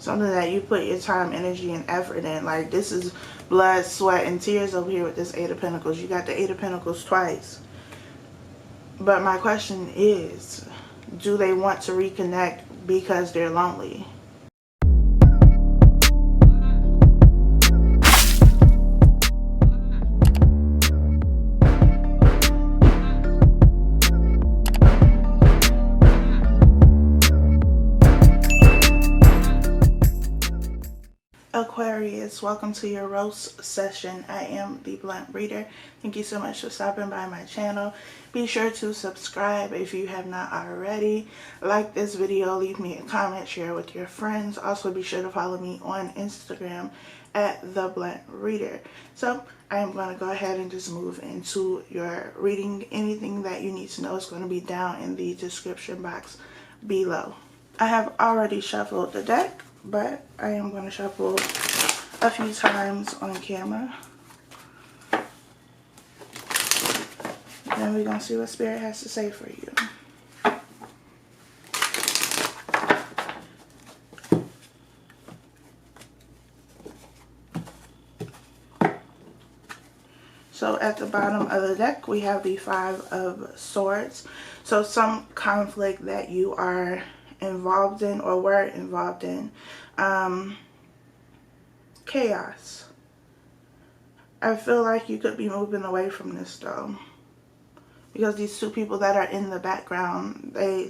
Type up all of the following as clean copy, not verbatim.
Something that you put your time, energy, and effort in. Like, this is blood, sweat, and tears over here with this Eight of Pentacles. You got the Eight of Pentacles twice. But my question is, do they want to reconnect because they're lonely? Aquarius, welcome to your roast session. I am the Blunt Reader. Thank you so much for stopping by my channel. Be sure to subscribe if you have not already. Like this video, leave me a comment, share with your friends. Also be sure to follow me on Instagram at the Blunt Reader. So I am going to go ahead and just move into your reading. Anything that you need to know is going to be down in the description box below. I have already shuffled the deck, but I am going to shuffle a few times on camera. Then we're going to see what Spirit has to say for you. So at the bottom of the deck, we have the Five of Swords. So some conflict that you are involved in or were involved in. Chaos. I feel like you could be moving away from this though, because these two people that are in the background, they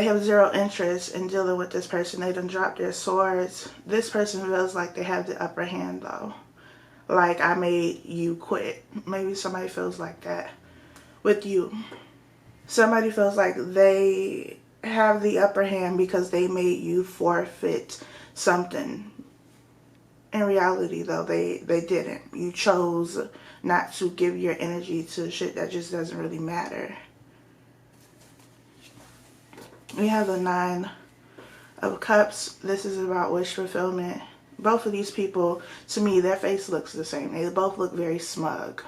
have zero interest in dealing with this person. They done dropped their swords. This person feels like they have the upper hand though, like I made you quit. Maybe somebody feels like that with you. Somebody feels like they have the upper hand because they made you forfeit something. In reality though, they didn't. You chose not to give your energy to shit that just doesn't really matter. We have the Nine of Cups. This is about wish fulfillment. Both of these people, to me, their face looks the same. They both look very smug.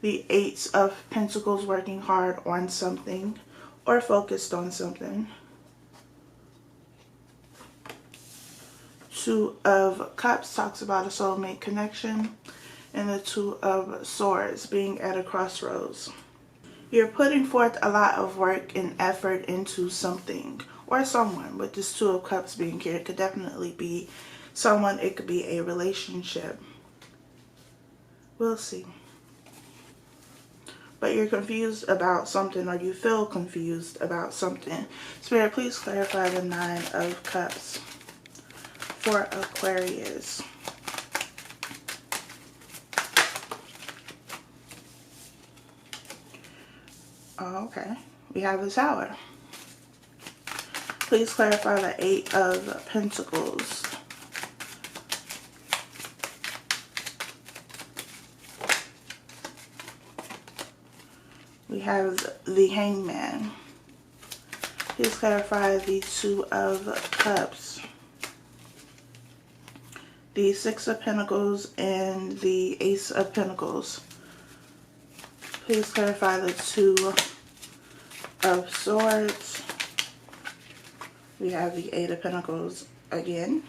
The Eight of Pentacles, working hard on something or focused on something. Two of Cups talks about a soulmate connection. And the Two of Swords, being at a crossroads. You're putting forth a lot of work and effort into something or someone. With this Two of Cups being here, it could definitely be someone. It could be a relationship. We'll see. But you're confused about something, or you feel confused about something. Spirit, please clarify the Nine of Cups for Aquarius. Oh, okay. We have the Tower. Please clarify the Eight of Pentacles. We have the Hangman. Please clarify the Two of Cups. The Six of Pentacles and the Ace of Pentacles. Please clarify the Two of Swords. We have the Eight of Pentacles again.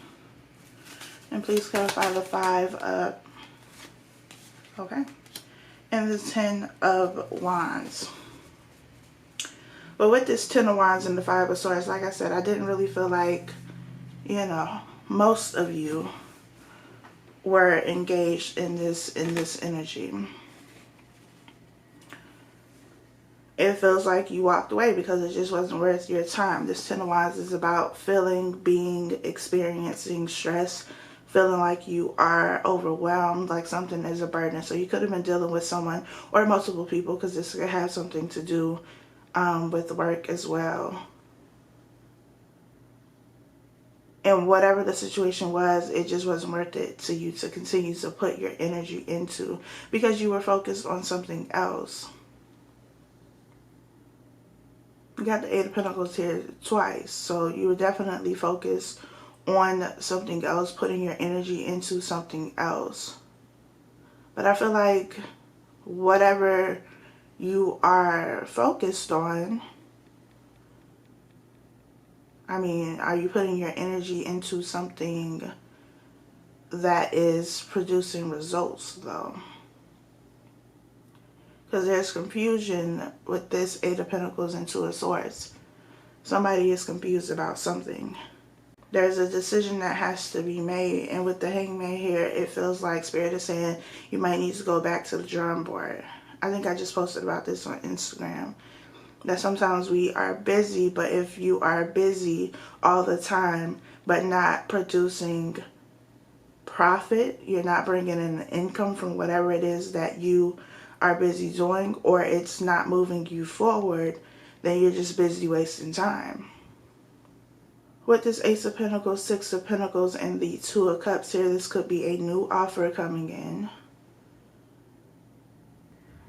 And please clarify the Five of... Okay. And the Ten of Wands. But with this Ten of Wands and the Five of Swords, like I said, I didn't really feel like, you know, most of you were engaged in this energy. It feels like you walked away because it just wasn't worth your time. This Ten of Wands is about feeling, being, experiencing stress, feeling like you are overwhelmed, like something is a burden. So you could have been dealing with someone or multiple people, because this could have something to do with work as well. And whatever the situation was, it just wasn't worth it to you to continue to put your energy into, because you were focused on something else. You got the Eight of Pentacles here twice, so you were definitely focused on something else, putting your energy into something else. But I feel like whatever you are focused on, I mean, are you putting your energy into something that is producing results, though? Because there's confusion with this Eight of Pentacles and Two of Swords. Somebody is confused about something. There's a decision that has to be made. And with the Hangman here, it feels like Spirit is saying you might need to go back to the drawing board. I think I just posted about this on Instagram. That sometimes we are busy, but if you are busy all the time, but not producing profit, you're not bringing in income from whatever it is that you are busy doing, or it's not moving you forward, then you're just busy wasting time. With this Ace of Pentacles, Six of Pentacles, and the Two of Cups here, this could be a new offer coming in.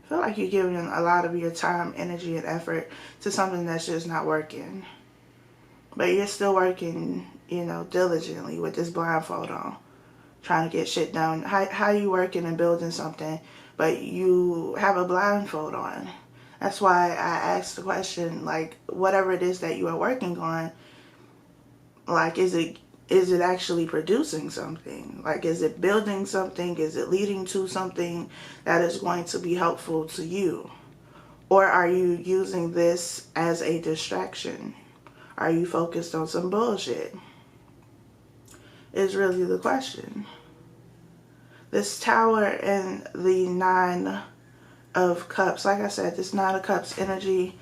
I feel like you're giving a lot of your time, energy, and effort to something that's just not working. But you're still working, you know, diligently with this blindfold on, trying to get shit done. How you working and building something, but you have a blindfold on? That's why I asked the question, like, whatever it is that you are working on, like, is it actually producing something? Like, is it building something? Is it leading to something that is going to be helpful to you? Or are you using this as a distraction? Are you focused on some bullshit? Is really the question. This Tower and the Nine of Cups, like I said, this Nine of Cups energy,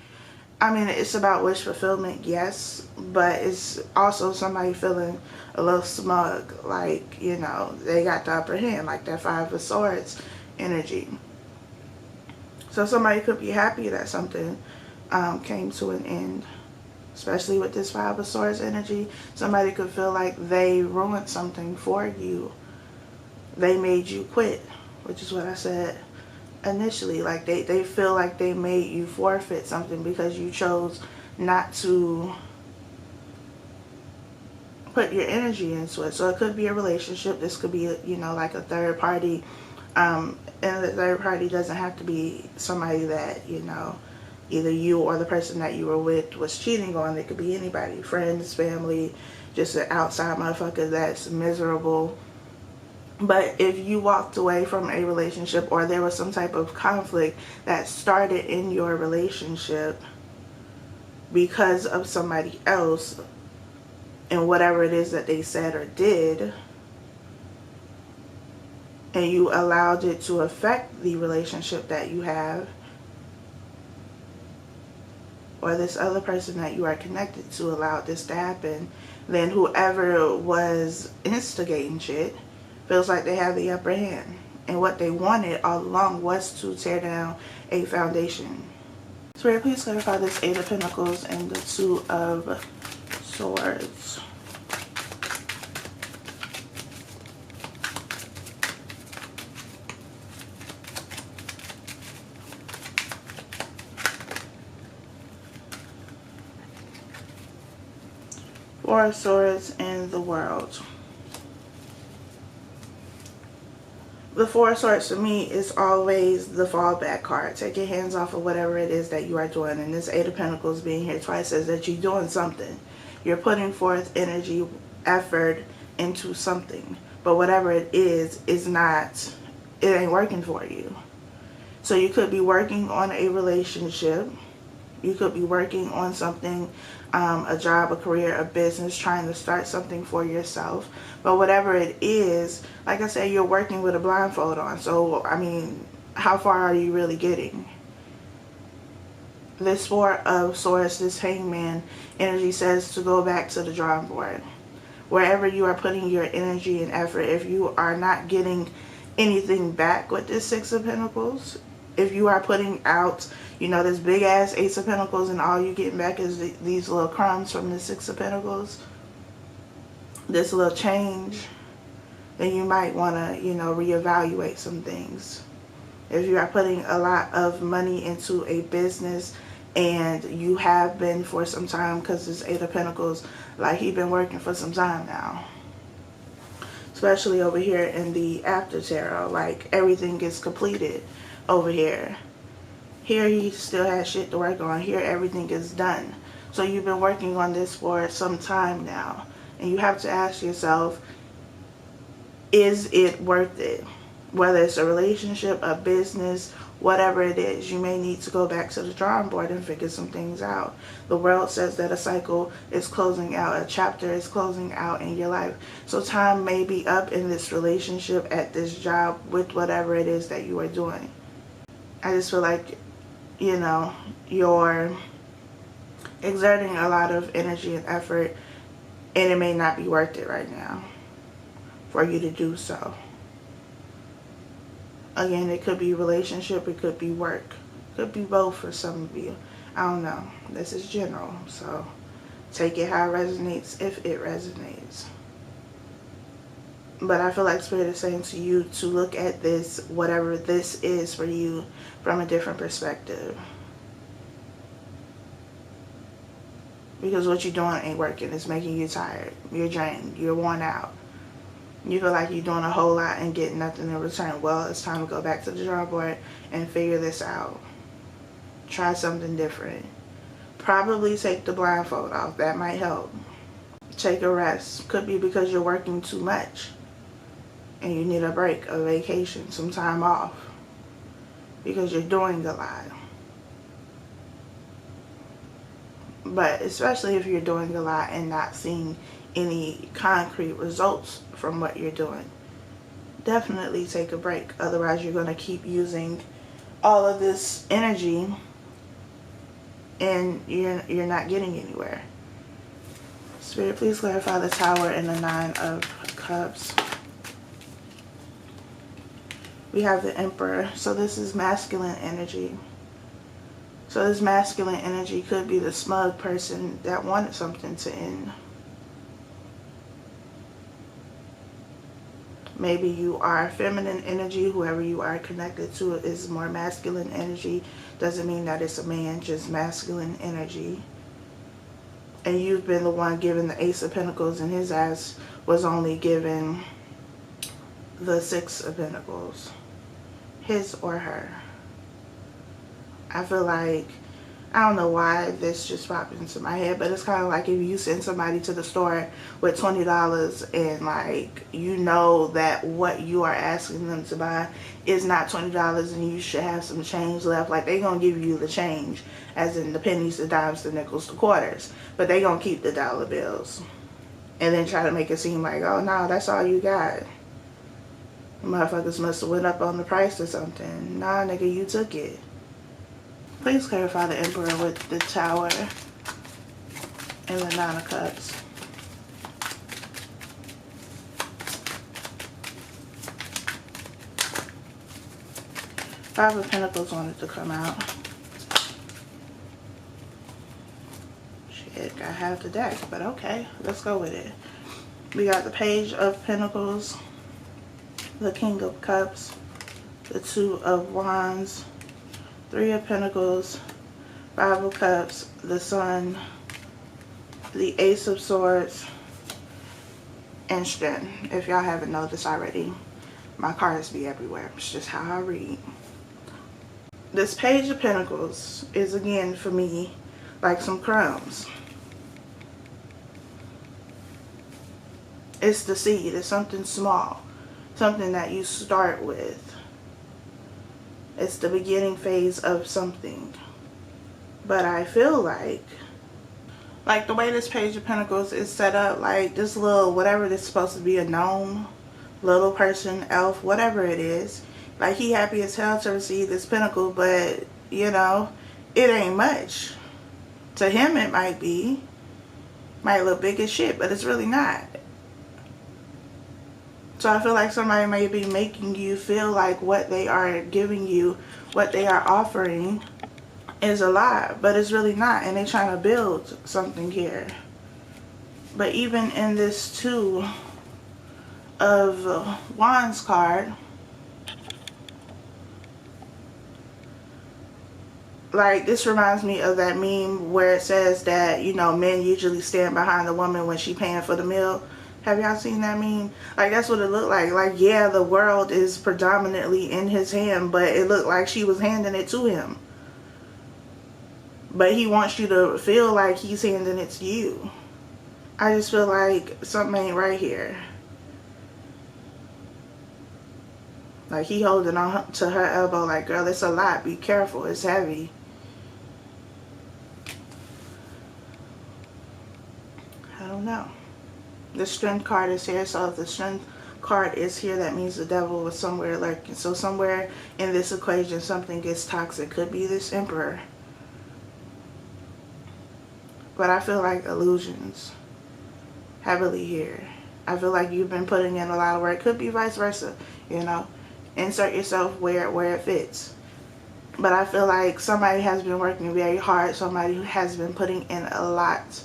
I mean, it's about wish fulfillment, yes, but it's also somebody feeling a little smug, like, you know, they got the upper hand, like that Five of Swords energy. So somebody could be happy that something came to an end, especially with this Five of Swords energy. Somebody could feel like they ruined something for you. They made you quit, which is what I said initially. Like they feel like they made you forfeit something because you chose not to put your energy into it. So it could be a relationship. This could be, you know, like a third party. And the third party doesn't have to be somebody that, you know, either you or the person that you were with was cheating on. It could be anybody, friends, family, just an outside motherfucker that's miserable. But if you walked away from a relationship, or there was some type of conflict that started in your relationship because of somebody else and whatever it is that they said or did, and you allowed it to affect the relationship that you have, or this other person that you are connected to allowed this to happen, then whoever was instigating shit feels like they have the upper hand. And what they wanted all along was to tear down a foundation. So please clarify this Eight of Pentacles and the Two of Swords. Four of Swords and the World. The Four of Swords to me is always the fallback card. Take your hands off of whatever it is that you are doing. And this Eight of Pentacles being here twice says that you're doing something. You're putting forth energy, effort into something. But whatever it is not, it ain't working for you. So you could be working on a relationship. You could be working on something, a job, a career, a business, trying to start something for yourself. But whatever it is, like I said, you're working with a blindfold on. So, I mean, how far are you really getting? This Four of Swords, this Hangman energy says to go back to the drawing board. Wherever you are putting your energy and effort, if you are not getting anything back with this Six of Pentacles, if you are putting out, you know, this big ass Ace of Pentacles and all you getting back is these little crumbs from the Six of Pentacles, this little change, then you might want to, you know, reevaluate some things. If you are putting a lot of money into a business, and you have been for some time, because this Eight of Pentacles, like he's been working for some time now. Especially over here in the After Tarot, like everything gets completed over here. Here he still has shit to work on. Here everything is done. So you've been working on this for some time now. And you have to ask yourself, is it worth it? Whether it's a relationship, a business, whatever it is, you may need to go back to the drawing board and figure some things out. The world says that a cycle is closing out, a chapter is closing out in your life. So time may be up in this relationship, at this job, with whatever it is that you are doing. I just feel like, you know, you're exerting a lot of energy and effort, and it may not be worth it right now for you to do so. Again, it could be relationship, it could be work, it could be both for some of you. I don't know. This is general, so take it how it resonates, if it resonates. But I feel like Spirit is saying to you to look at this, whatever this is for you, from a different perspective. Because what you're doing ain't working. It's making you tired. You're drained. You're worn out. You feel like you're doing a whole lot and getting nothing in return. Well, it's time to go back to the drawing board and figure this out. Try something different. Probably take the blindfold off. That might help. Take a rest. Could be because you're working too much and you need a break, a vacation, some time off, because you're doing a lot. But especially if you're doing a lot and not seeing any concrete results from what you're doing, definitely take a break. Otherwise, you're going to keep using all of this energy and you're not getting anywhere. Spirit, please clarify the Tower and the Nine of Cups. We have the Emperor. So this is masculine energy. So this masculine energy could be the smug person that wanted something to end. Maybe you are feminine energy. Whoever you are connected to is more masculine energy. Doesn't mean that it's a man, just masculine energy. And you've been the one given the Ace of Pentacles, and his ass was only given the Six of Pentacles. His or her. I feel like, I don't know why this just popped into my head, but it's kind of like if you send somebody to the store with $20 and like, you know that what you are asking them to buy is not $20 and you should have some change left. Like, they gonna give you the change, as in the pennies, the dimes, the nickels, the quarters, but they gonna keep the dollar bills and then try to make it seem like, oh no, that's all you got. Motherfuckers must have went up on the price or something. Nah, nigga, you took it. Please clarify the Emperor with the Tower and the Nine of Cups. Five of Pentacles wanted to come out. Shit, I have the deck, but okay, let's go with it. We got the Page of Pentacles, the King of Cups, the Two of Wands, Three of Pentacles, Five of Cups, the Sun, the Ace of Swords, and Strength. If y'all haven't noticed already, my cards be everywhere. It's just how I read. This Page of Pentacles is, again, for me, like some crumbs. It's the seed. It's something small. Something that you start with. It's the beginning phase of something. But I feel like the way this Page of Pentacles is set up, like this little, whatever this is supposed to be, a gnome, little person, elf, whatever it is, like he happy as hell to receive this pentacle, but you know, it ain't much. To him it might be. Might look big as shit, but it's really not. So I feel like somebody may be making you feel like what they are giving you, what they are offering is a lie, but it's really not, and they're trying to build something here. But even in this Two of Wands card, like this reminds me of that meme where it says that, you know, men usually stand behind the woman when she paying for the meal. Have y'all seen that meme? Like, that's what it looked like. Like, yeah, the world is predominantly in his hand, but it looked like she was handing it to him. but he wants you to feel like he's handing it to you. I just feel like something ain't right here. Like he holding on to her elbow like, girl, it's a lot. Be careful. It's heavy. I don't know. The strength card is here. So if the strength card is here, that means the devil was somewhere lurking. So somewhere in this equation, something gets toxic. Could be this emperor. But I feel like illusions. Heavily here. I feel like you've been putting in a lot of work. Could be vice versa, you know. Insert yourself where it fits. But I feel like somebody has been working very hard. Somebody who has been putting in a lot.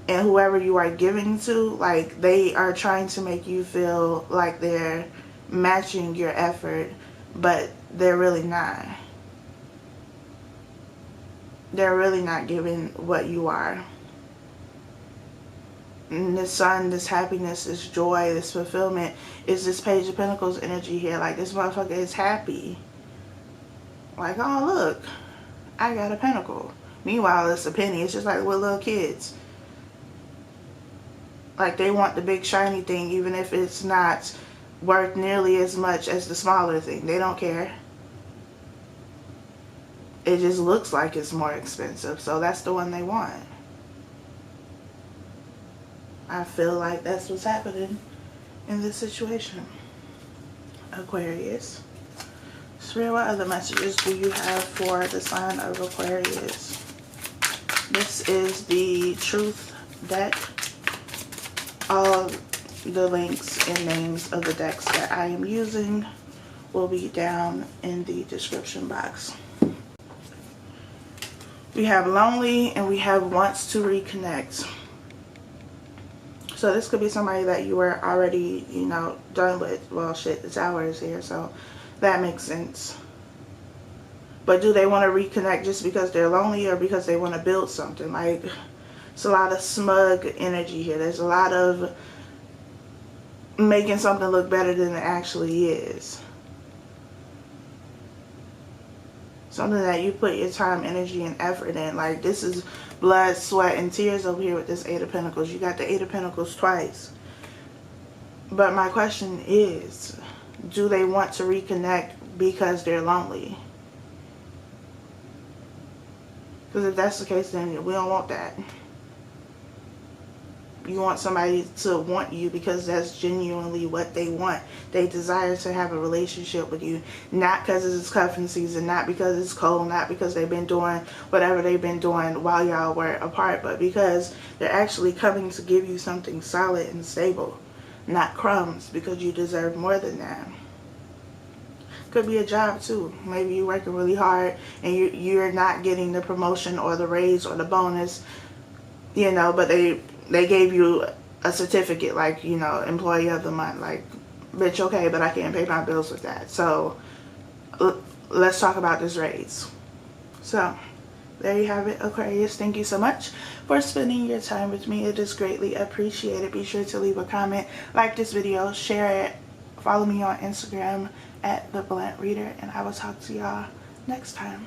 And whoever you are giving to, like, they are trying to make you feel like they're matching your effort, but they're really not. They're really not giving what you are. And this sun, this happiness, this joy, this fulfillment is this Page of Pentacles energy here. Like, this motherfucker is happy. Like, oh, look, I got a pentacle. Meanwhile, it's a penny. It's just like with little kids. Like, they want the big shiny thing, even if it's not worth nearly as much as the smaller thing. They don't care. It just looks like it's more expensive, so that's the one they want. I feel like that's what's happening in this situation. Aquarius. Spirit, what other messages do you have for the sign of Aquarius? This is the Truth deck. All the links and names of the decks that I am using will be down in the description box. We have lonely and we have wants to reconnect. So this could be somebody that you were already, you know, done with. Well, shit, the Tower is here, so that makes sense. But do they want to reconnect just because they're lonely or because they want to build something? Like, it's a lot of smug energy here. There's a lot of making something look better than it actually is. Something that you put your time, energy, and effort in. Like, this is blood, sweat, and tears over here with this Eight of Pentacles. You got the Eight of Pentacles twice. But my question is, do they want to reconnect because they're lonely? Because if that's the case, then we don't want that. You want somebody to want you because that's genuinely what they want. They desire to have a relationship with you. Not because it's cuffing season, not because it's cold, not because they've been doing whatever they've been doing while y'all were apart, but because they're actually coming to give you something solid and stable. Not crumbs, because you deserve more than that. Could be a job too. Maybe you're working really hard and you're not getting the promotion or the raise or the bonus, you know, but they gave you a certificate, like, you know, employee of the month. Like, bitch, okay, but I can't pay my bills with that. So let's talk about this raise. So there you have it, Aquarius. Thank you so much for spending your time with me. It is greatly appreciated. Be sure to leave a comment, like this video, share it, follow me on Instagram at thebluntreader, and I will talk to y'all next time.